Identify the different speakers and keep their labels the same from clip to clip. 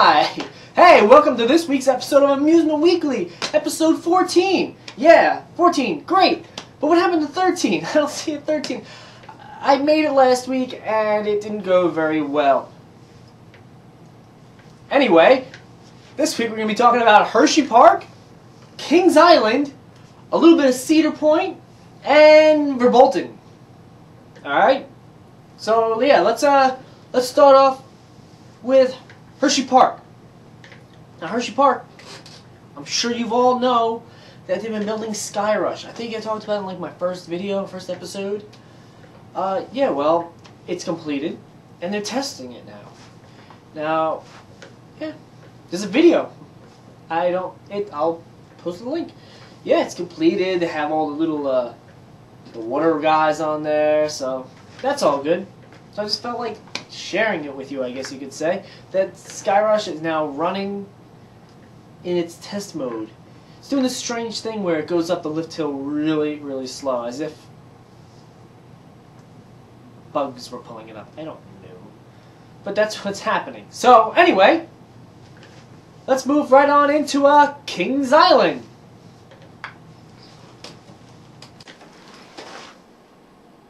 Speaker 1: Hi! Hey, welcome to this week's episode of Amusement Weekly, episode 14. Yeah, 14, great. But what happened to 13? I don't see a 13. I made it last week and it didn't go very well. Anyway, this week we're going to be talking about Hershey Park, Kings Island, a little bit of Cedar Point, and Verbolten. Alright? So, yeah, let's start off with Hershey Park. Now, Hershey Park, I'm sure you all know that they've been building Skyrush. I think I talked about it in like my first episode. Yeah, well, it's completed, and they're testing it now. Now, yeah, there's a video. I'll post the link. Yeah, it's completed. They have all the little, the water guys on there, so that's all good. So I just felt like sharing it with you, I guess you could say, that Skyrush is now running in its test mode. It's doing this strange thing where it goes up the lift hill really, really slow, as if bugs were pulling it up. I don't know. But that's what's happening. So, anyway, let's move right on into Kings Island.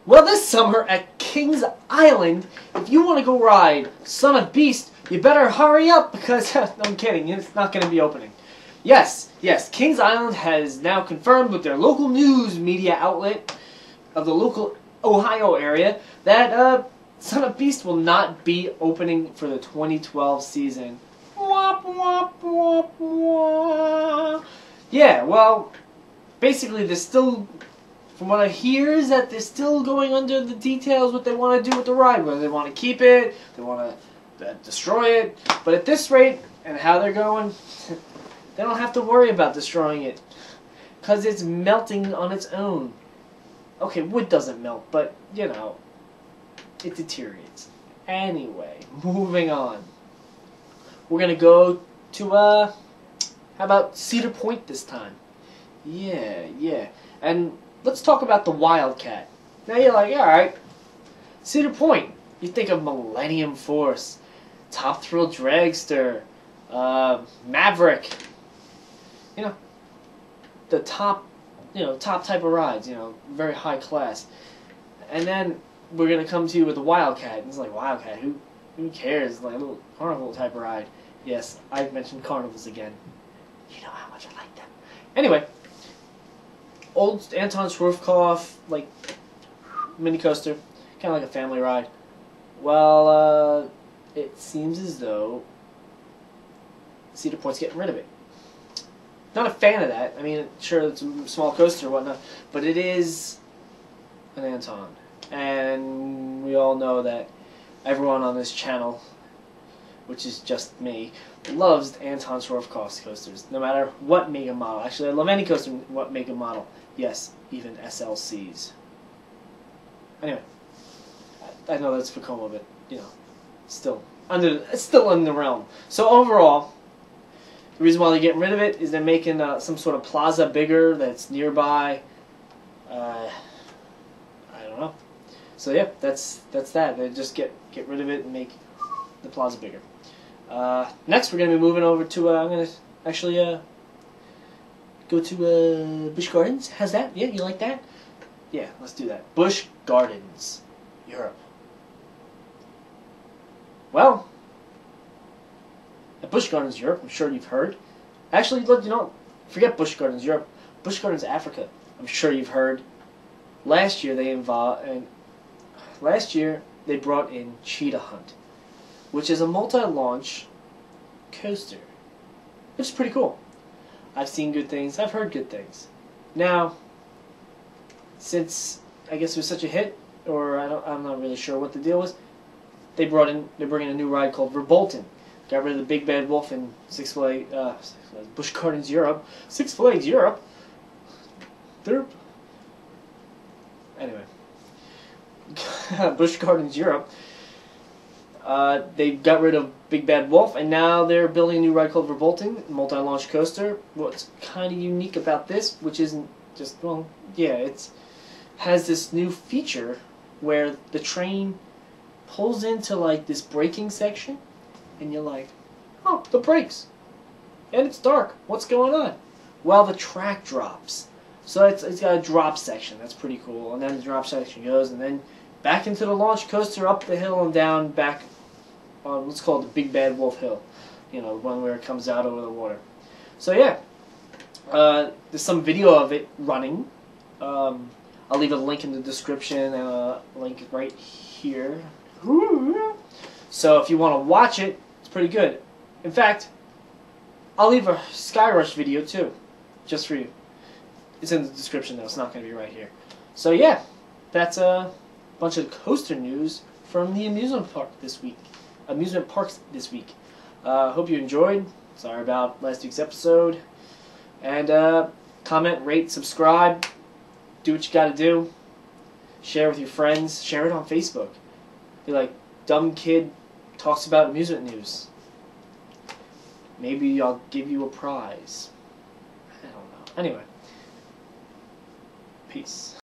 Speaker 1: Well, this summer at Kings Island, if you want to go ride Son of Beast, you better hurry up because, I'm kidding, it's not going to be opening. Yes, Kings Island has now confirmed with their local news media outlet of the local Ohio area that Son of Beast will not be opening for the 2012 season. Womp, womp, womp, womp. Yeah, well, basically they're still... From what I hear is that they're still going under the details what they want to do with the ride. Whether they want to keep it, they want to destroy it. But at this rate, and how they're going, they don't have to worry about destroying it. Because it's melting on its own. Okay, wood doesn't melt, but, you know, it deteriorates. Anyway, moving on. We're going to go to, how about Cedar Point this time? Yeah. And... let's talk about the Wildcat. Now you're like, alright, Cedar Point. You think of Millennium Force, Top Thrill Dragster, Maverick. You know, the top type of rides, very high class. And then we're going to come to you with the Wildcat. And it's like, Wildcat, who cares? Like a little carnival type of ride. Yes, I've mentioned carnivals again. You know how much I like them. Anyway. Old Anton Schwarzkopf, like, mini coaster, kind of like a family ride. Well, it seems as though Cedar Point's getting rid of it. Not a fan of that. I mean, sure, it's a small coaster or whatnot, but it is an Anton. And we all know that everyone on this channel, which is just me, loves Anton Schwarzkopf coasters, no matter what make and model. Actually, I love any coaster, what make and model. Yes, even SLCs. Anyway, I know that's Vekoma, but it's still in the realm. So overall, the reason why they're getting rid of it is they're making some sort of plaza bigger that's nearby. I don't know. So yeah, that's that. They just get rid of it and make the plaza bigger. Next, we're going to be moving over to, I'm going to actually go to Busch Gardens. How's that? Yeah, you like that? Yeah, let's do that. Busch Gardens, Europe. Well, at Busch Gardens, Europe, I'm sure you've heard. Actually, forget Busch Gardens, Europe. Busch Gardens, Africa, I'm sure you've heard. Last year, they brought in Cheetah Hunt, which is a multi-launch coaster, which is pretty cool. I've seen good things. I've heard good things. Now, since I guess it was such a hit, or I'm not really sure what the deal was, they're bringing a new ride called Verbolten. Got rid of the Big Bad Wolf in Busch Gardens, Europe. Six Flags Europe. Derp. Anyway, Busch Gardens, Europe. They got rid of Big Bad Wolf, and now they're building a new ride called Verbolten, multi-launch coaster. What's kind of unique about this, which isn't just, well, yeah, it has this new feature where the train pulls into like this braking section, and you're like, Oh, the brakes. And it's dark. What's going on? Well, the track drops. So it's got a drop section. That's pretty cool. And then the drop section goes, and then back into the launch coaster, up the hill and down back on, let's call it the Big Bad Wolf Hill. You know, the one where it comes out over the water. So yeah, there's some video of it running. I'll leave a link in the description and a link right here. So if you want to watch it, it's pretty good. In fact, I'll leave a Skyrush video too, just for you. It's in the description though, it's not going to be right here. So yeah, that's a bunch of coaster news from the amusement parks this week. Hope you enjoyed. Sorry about last week's episode. And comment, rate, subscribe. Do what you gotta do. Share with your friends. Share it on Facebook. Be like, dumb kid talks about amusement news. Maybe I'll give you a prize. I don't know. Anyway. Peace.